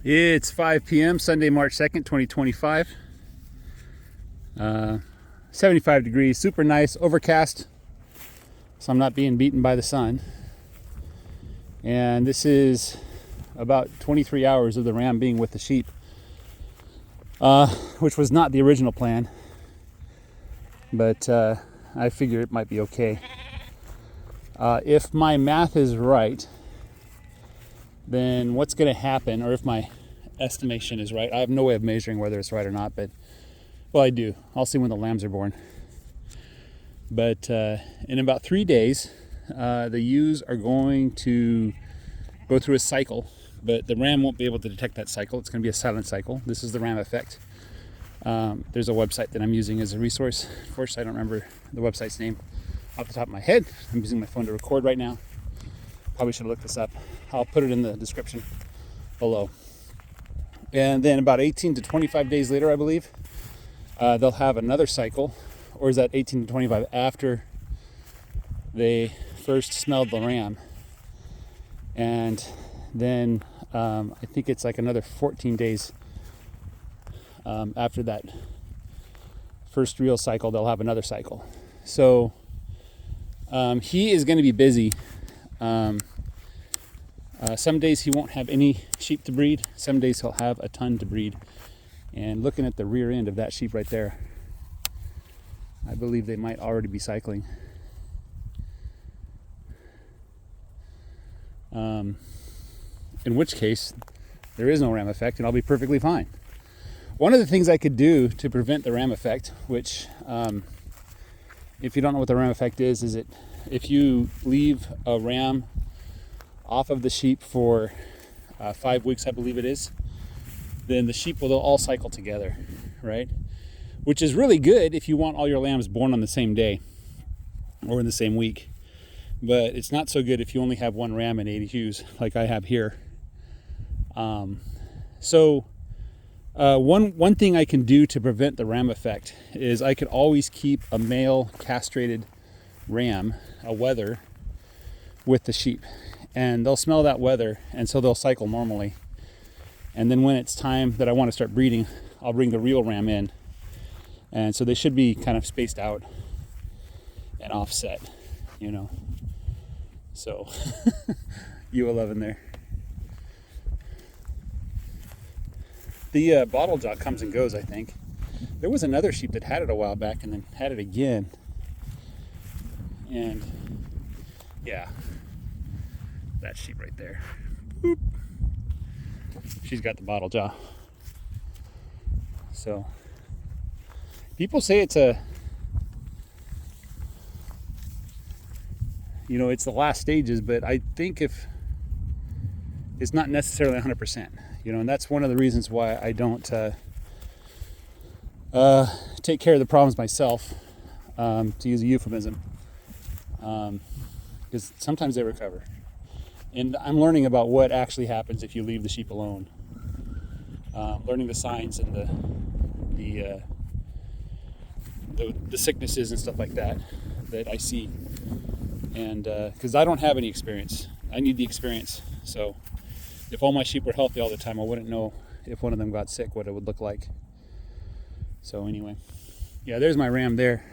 It's 5 p.m. Sunday, March 2nd, 2025. 75 degrees, super nice, overcast, so I'm not being beaten by the sun. And this is about 23 hours of the ram being with the sheep, which was not the original plan, but I figure it might be okay. If my math is right, then what's going to happen, or if my estimation is right, I have no way of measuring whether it's right or not, but, well, I do. I'll see when the lambs are born. But in about 3 days, the ewes are going to go through a cycle, but the ram won't be able to detect that cycle. It's going to be a silent cycle. This is the ram effect. There's a website that I'm using as a resource. Of course, I don't remember the website's name off the top of my head. I'm using my phone to record right now. Probably should have looked this up. I'll put it in the description below. And then about 18 to 25 days later, I believe, they'll have another cycle. Or is that 18 to 25 after they first smelled the ram? And then I think it's like another 14 days after that first real cycle, they'll have another cycle. So he is going to be busy. Some days he won't have any sheep to breed. Some days he'll have a ton to breed. And looking at the rear end of that sheep right there, I believe they might already be cycling. In which case, there is no ram effect and I'll be perfectly fine. One of the things I could do to prevent the ram effect, which, if you don't know what the ram effect is it if you leave a ram off of the sheep for 5 weeks, I believe it is, then the sheep will all cycle together, right? Which is really good if you want all your lambs born on the same day or in the same week. But it's not so good if you only have one ram and 80 ewes like I have here. One thing I can do to prevent the ram effect is I could always keep a male castrated ram, a wether, with the sheep. And they'll smell that wether, and so they'll cycle normally. And then when it's time that I want to start breeding, I'll bring the real ram in. And so they should be kind of spaced out and offset, you know. So, U11 there. The bottle jaw comes and goes, I think. There was another sheep that had it a while back and then had it again. And, yeah. That sheep right there. Boop. She's got the bottle jaw. So people say it's it's the last stages, but I think if it's not necessarily 100%, and that's one of the reasons why I don't take care of the problems myself, to use a euphemism, because sometimes they recover. And I'm learning about what actually happens if you leave the sheep alone. Learning the signs and the sicknesses and stuff like that I see. And because I don't have any experience, I need the experience. So if all my sheep were healthy all the time, I wouldn't know if one of them got sick what it would look like. So anyway, yeah, there's my ram there.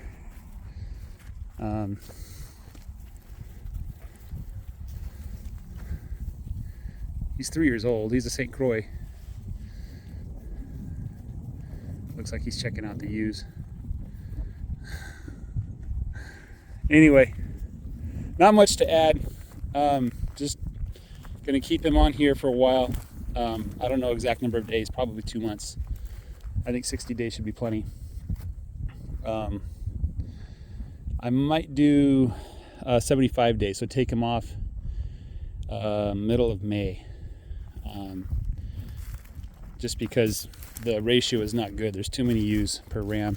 He's 3 years old. He's a St. Croix. Looks like he's checking out the ewes. Anyway, not much to add. Just going to keep him on here for a while. I don't know exact number of days, probably 2 months. I think 60 days should be plenty. I might do 75 days, so take him off middle of May. Just because the ratio is not good. There's too many ewes per ram.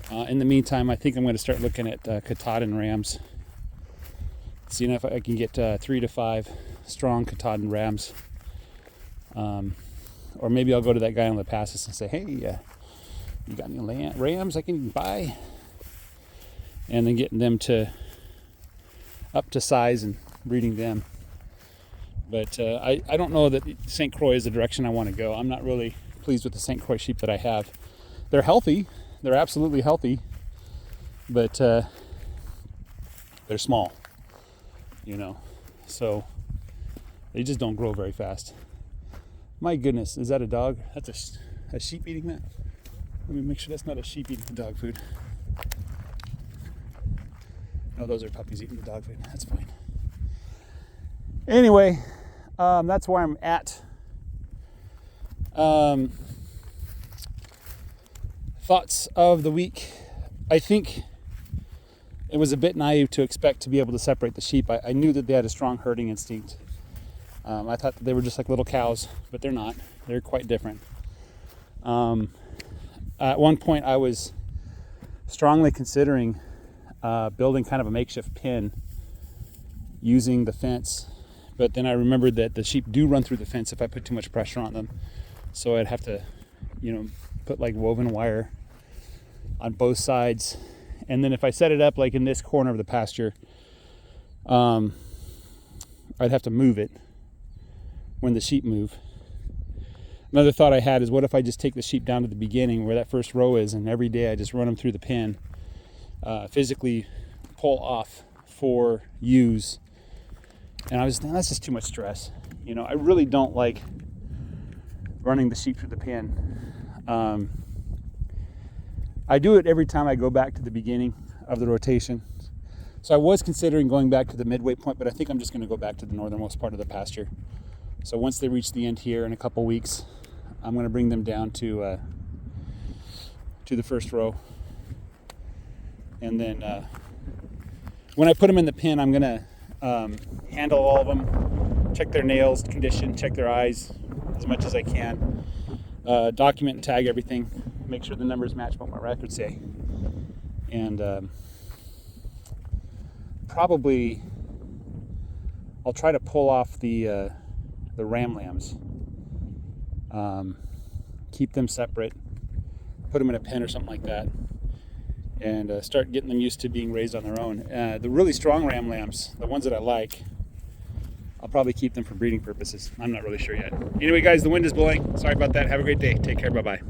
In the meantime, I think I'm going to start looking at Katahdin rams. Seeing if I can get 3 to 5 strong Katahdin rams. Or maybe I'll go to that guy on La Passes and say, hey, you got any rams I can buy? And then getting them up to size and breeding them. But I don't know that St. Croix is the direction I want to go. I'm not really pleased with the St. Croix sheep that I have. They're healthy. They're absolutely healthy. But they're small, you know. So they just don't grow very fast. My goodness, is that a dog? That's a sheep eating that? Let me make sure that's not a sheep eating the dog food. No, those are puppies eating the dog food. That's fine. Anyway, that's where I'm at. Thoughts of the week. I think it was a bit naive to expect to be able to separate the sheep. I knew that they had a strong herding instinct. I thought that they were just like little cows, but they're not. They're quite different. At one point, I was strongly considering building kind of a makeshift pen using the fence, but then I remembered that the sheep do run through the fence if I put too much pressure on them. So I'd have to, put like woven wire on both sides. And then if I set it up like in this corner of the pasture, I'd have to move it when the sheep move. Another thought I had is, what if I just take the sheep down to the beginning where that first row is, and every day I just run them through the pen, physically pull off 4 ewes. And that's just too much stress. I really don't like running the sheep through the pen. I do it every time I go back to the beginning of the rotation. So I was considering going back to the midway point, but I think I'm just going to go back to the northernmost part of the pasture. So once they reach the end here in a couple weeks, I'm going to bring them down to the first row. And then when I put them in the pen, I'm going to handle all of them, check their nails condition, check their eyes as much as I can, document and tag everything, make sure the numbers match what my records say. And probably I'll try to pull off the ram lambs, keep them separate, put them in a pen or something like that, and start getting them used to being raised on their own. The really strong ram lambs, the ones that I like, I'll probably keep them for breeding purposes. I'm not really sure yet. Anyway, guys, the wind is blowing. Sorry about that. Have a great day. Take care. Bye-bye.